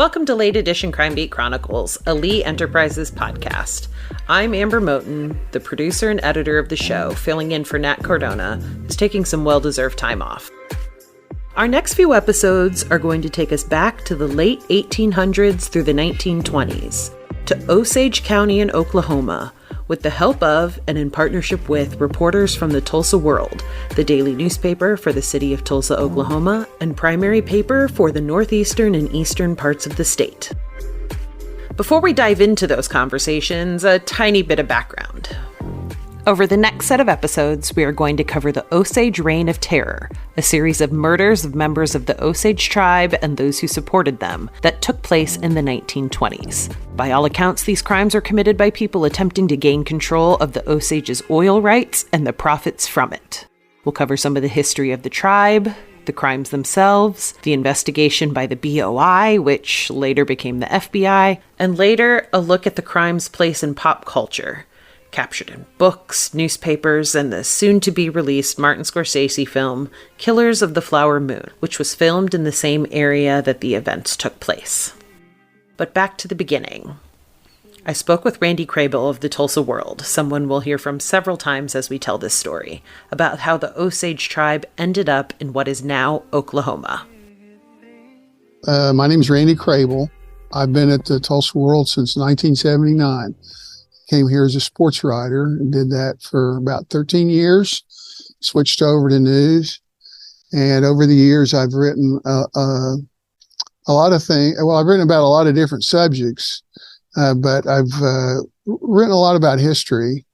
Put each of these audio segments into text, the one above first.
Welcome to Late Edition Crime-Beat Chronicles, a Lee Enterprises podcast. I'm Ambre Moton, the producer and editor of the show, filling in for Nat Cardona, who's taking some well-deserved time off. Our next few episodes are going to take us back to the late 1800s through the 1920s, to Osage County in Oklahoma, with the help of and in partnership with reporters from the Tulsa World, the daily newspaper for the city of Tulsa, Oklahoma, and primary paper for the northeastern and eastern parts of the state. Before we dive into those conversations, a tiny bit of background. Over the next set of episodes, we are going to cover the Osage Reign of Terror, a series of murders of members of the Osage Tribe and those who supported them that took place in the 1920s. By all accounts, these crimes are committed by people attempting to gain control of the Osage's oil rights and the profits from it. We'll cover some of the history of the tribe, the crimes themselves, the investigation by the BOI, which later became the FBI, and later a look at the crime's place in pop culture, captured in books, newspapers, and the soon-to-be-released Martin Scorsese film, Killers of the Flower Moon, which was filmed in the same area that the events took place. But back to the beginning. I spoke with Randy Krehbiel of the Tulsa World, someone we'll hear from several times as we tell this story, about how the Osage Tribe ended up in what is now Oklahoma. My name is Randy Krehbiel. I've been at the Tulsa World since 1979. Came here as a sports writer and did that for about 13 years, switched over to news. And over the years, I've written a lot of things. Well, I've written about a lot of different subjects, but I've written a lot about history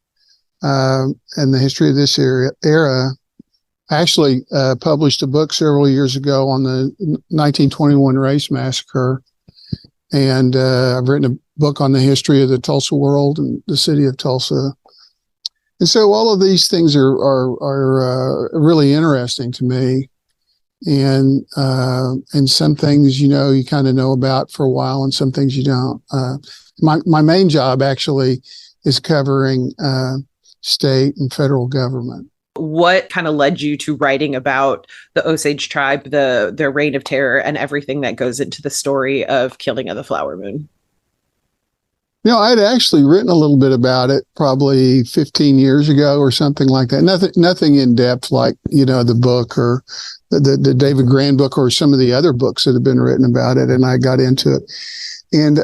and the history of this era. I actually published a book several years ago on the 1921 race massacre. And I've written a book on the history of the Tulsa World and the city of Tulsa. And so all of these things are really interesting to me. And some things, you kind of know about for a while and some things you don't. My main job actually is covering state and federal government. What kind of led you to writing about the Osage Tribe, their reign of terror, and everything that goes into the story of Killing of the Flower Moon? I'd actually written a little bit about it probably 15 years ago or something like that. Nothing in depth like, the book or the David Grand book or some of the other books that have been written about it. And I got into it. And,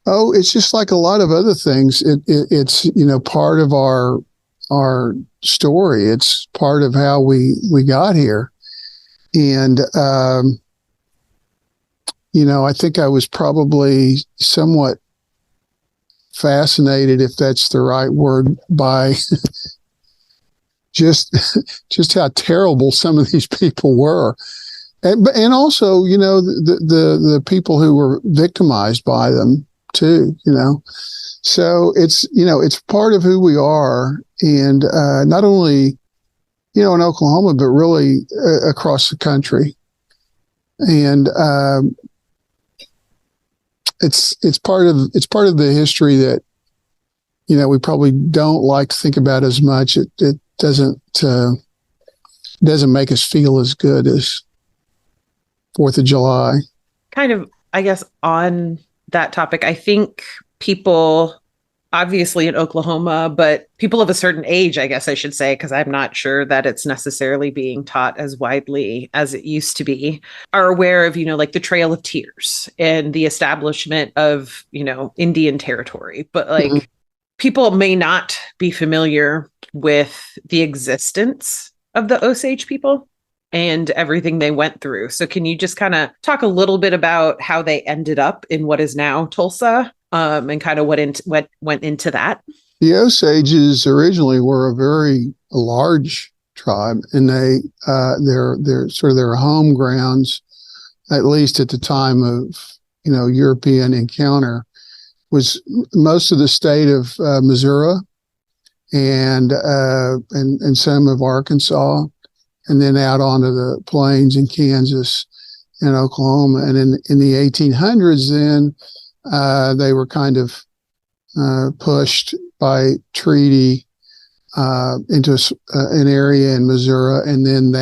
it's just like a lot of other things. It's, part of our story. It's part of how we got here. And, I think I was probably somewhat fascinated, if that's the right word, by just how terrible some of these people were. And also, the people who were victimized by them too, So it's part of who we are. And not only, in Oklahoma, but really across the country. And it's part of the history that, we probably don't like to think about as much. It doesn't make us feel as good as 4th of July. Kind of, I guess, on that topic, I think people, obviously in Oklahoma, but people of a certain age, I guess I should say, because I'm not sure that it's necessarily being taught as widely as it used to be, are aware of, like the Trail of Tears and the establishment of, Indian territory. But people may not be familiar with the existence of the Osage people and everything they went through. So can you just kind of talk a little bit about how they ended up in what is now Tulsa? And kind of what went into that? The Osages originally were a very large tribe, and their sort of their home grounds, at least at the time of European encounter, was most of the state of Missouri and some of Arkansas, and then out onto the plains in Kansas and Oklahoma. And in the 1800s, then they were kind of pushed by treaty into an area in Missouri, and then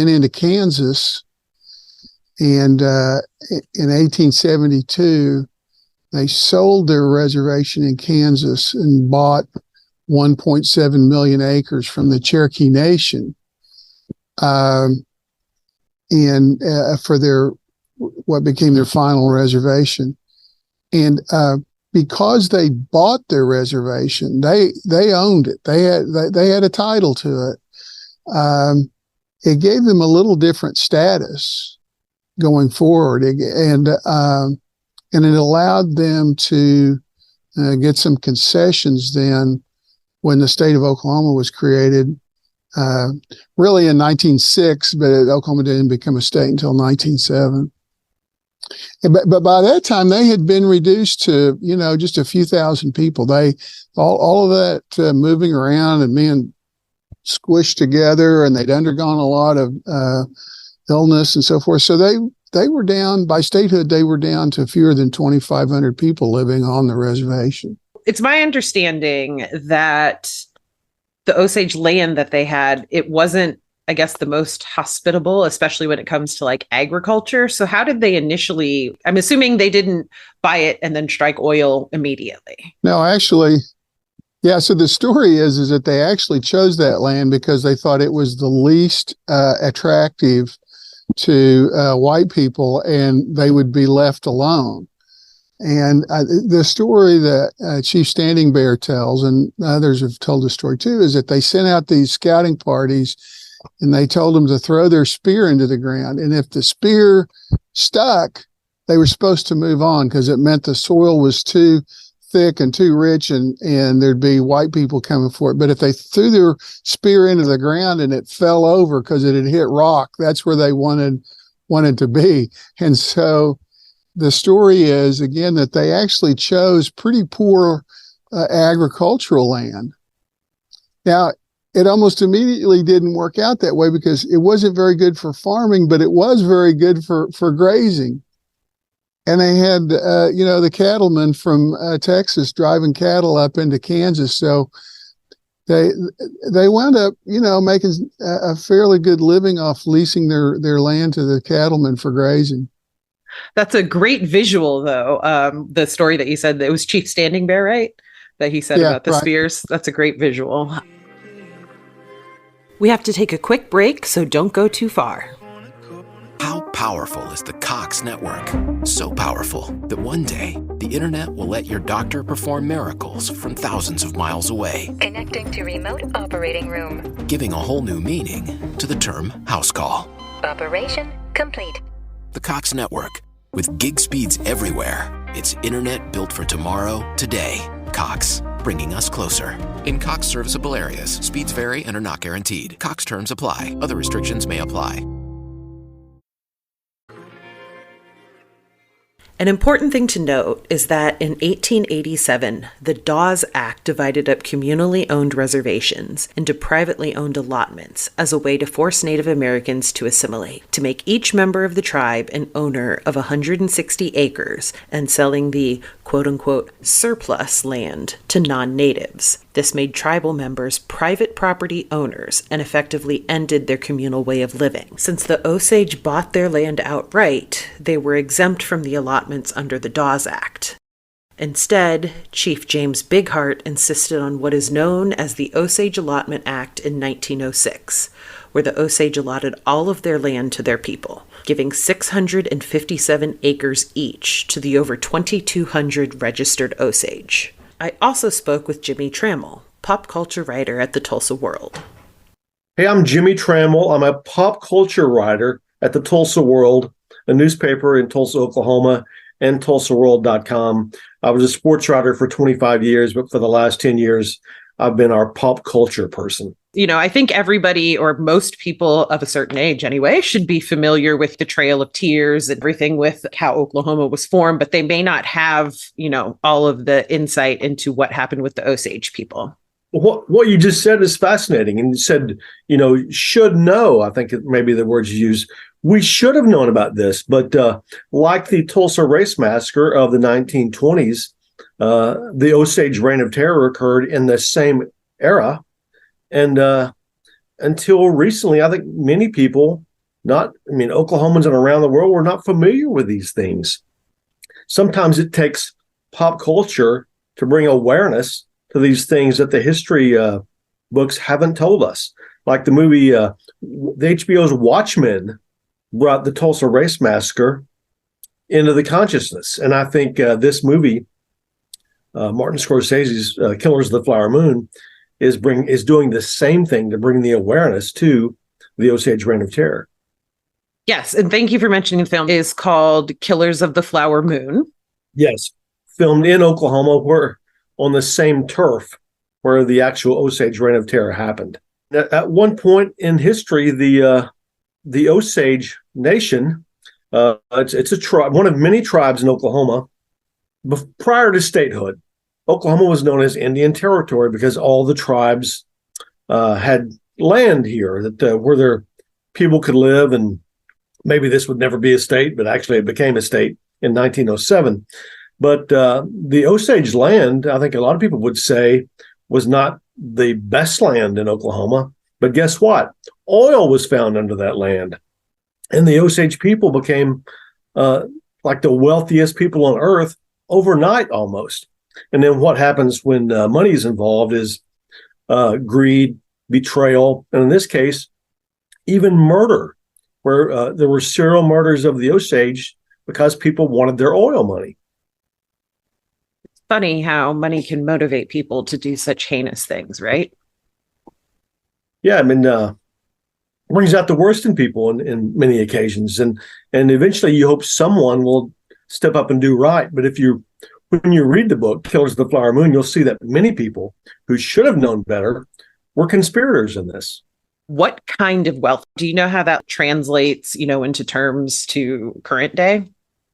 into Kansas. And in 1872, they sold their reservation in Kansas and bought 1.7 million acres from the Cherokee Nation, and for their what became their final reservation. And because they bought their reservation, they owned it. They had a title to it. It gave them a little different status going forward, and it allowed them to get some concessions then when the state of Oklahoma was created, really in 1906, but Oklahoma didn't become a state until 1907. But by that time, they had been reduced to, just a few thousand people. All of that moving around and being squished together, and they'd undergone a lot of illness and so forth. So they were down, by statehood, they were down to fewer than 2,500 people living on the reservation. It's my understanding that the Osage land that they had, it wasn't, I guess, the most hospitable, especially when it comes to like agriculture. So how did they initially, I'm assuming they didn't buy it and then strike oil immediately. No, actually, yeah. So the story is that they actually chose that land because they thought it was the least attractive to white people, and they would be left alone. And the story that Chief Standing Bear tells, and others have told the story too, is that they sent out these scouting parties and they told them to throw their spear into the ground. And if the spear stuck, they were supposed to move on because it meant the soil was too thick and too rich, and there'd be white people coming for it. But if they threw their spear into the ground and it fell over because it had hit rock, that's where they wanted to be. And so the story is, again, that they actually chose pretty poor agricultural land. Now, it almost immediately didn't work out that way because it wasn't very good for farming, but it was very good for grazing. And they had, the cattlemen from Texas driving cattle up into Kansas. So they wound up, making a fairly good living off leasing their land to the cattlemen for grazing. That's a great visual, though. The story that you said, it was Chief Standing Bear, right? That he said about the spears. That's a great visual. We have to take a quick break, so don't go too far. How powerful is the Cox network? So powerful that one day the internet will let your doctor perform miracles from thousands of miles away. Connecting to remote operating room. Giving a whole new meaning to the term house call. Operation complete. The Cox network. With gig speeds everywhere. It's internet built for tomorrow, today. Cox, bringing us closer. In Cox serviceable areas, speeds vary and are not guaranteed. Cox terms apply. Other restrictions may apply. An important thing to note is that in 1887, the Dawes Act divided up communally owned reservations into privately owned allotments as a way to force Native Americans to assimilate, to make each member of the tribe an owner of 160 acres and selling the quote-unquote surplus land to non-natives. This made tribal members private property owners and effectively ended their communal way of living. Since the Osage bought their land outright, they were exempt from the allotments under the Dawes Act. Instead, Chief James Bigheart insisted on what is known as the Osage Allotment Act in 1906, where the Osage allotted all of their land to their people, giving 657 acres each to the over 2,200 registered Osage. I also spoke with Jimmie Tramel, pop culture writer at the Tulsa World. Hey, I'm Jimmie Tramel. I'm a pop culture writer at the Tulsa World, a newspaper in Tulsa, Oklahoma, and TulsaWorld.com. I was a sports writer for 25 years, but for the last 10 years, I've been our pop culture person. I think everybody, or most people of a certain age anyway, should be familiar with the Trail of Tears and everything with how Oklahoma was formed, but they may not have, all of the insight into what happened with the Osage people. What you just said is fascinating. And you said, should know, I think maybe the words you use. We should have known about this, but like the Tulsa Race Massacre of the 1920s, the Osage Reign of Terror occurred in the same era. And until recently, I think many people Oklahomans and around the world were not familiar with these things. Sometimes it takes pop culture to bring awareness to these things that the history books haven't told us. Like the movie, the HBO's Watchmen brought the Tulsa Race Massacre into the consciousness. And I think this movie, Martin Scorsese's Killers of the Flower Moon, is doing the same thing to bring the awareness to the Osage Reign of Terror. Yes, and thank you for mentioning the film. It is called Killers of the Flower Moon. Yes, filmed in Oklahoma, where on the same turf where the actual Osage Reign of Terror happened. At one point in history, the Osage Nation, it's a tribe, one of many tribes in Oklahoma. Prior to statehood, Oklahoma was known as Indian Territory because all the tribes had land here where their people could live, and maybe this would never be a state, but actually it became a state in 1907. But the Osage land, I think a lot of people would say, was not the best land in Oklahoma. But guess what? Oil was found under that land. And the Osage people became like the wealthiest people on earth overnight almost. And then what happens when money is involved is greed, betrayal, and in this case, even murder, where there were serial murders of the Osage because people wanted their oil money. It's funny how money can motivate people to do such heinous things, right? Yeah, brings out the worst in people in many occasions, and eventually you hope someone will step up and do right. But when you read the book Killers of the Flower Moon, you'll see that many people who should have known better were conspirators in this. What kind of wealth? Do you know how that translates, into terms to current day?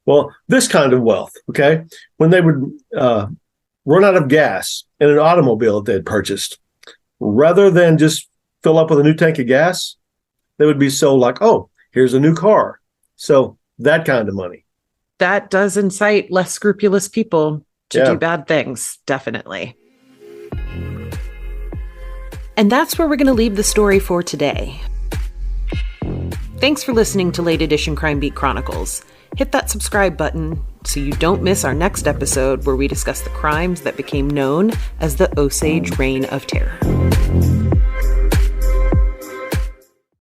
Well, this kind of wealth, okay? When they would run out of gas in an automobile that they'd purchased, rather than just fill up with a new tank of gas, they would be so like, oh, here's a new car. So that kind of money. That does incite less scrupulous people to do bad things, definitely. And that's where we're going to leave the story for today. Thanks for listening to Late Edition Crime Beat Chronicles. Hit that subscribe button so you don't miss our next episode where we discuss the crimes that became known as the Osage Reign of Terror.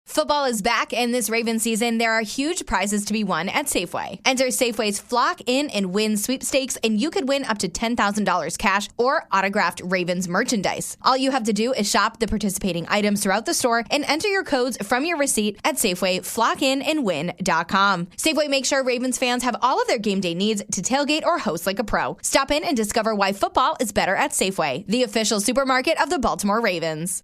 Football is back, and this Ravens season, there are huge prizes to be won at Safeway. Enter Safeway's Flock In and Win sweepstakes, and you could win up to $10,000 cash or autographed Ravens merchandise. All you have to do is shop the participating items throughout the store and enter your codes from your receipt at SafewayFlockInandWin.com. Safeway makes sure Ravens fans have all of their game day needs to tailgate or host like a pro. Stop in and discover why football is better at Safeway, the official supermarket of the Baltimore Ravens.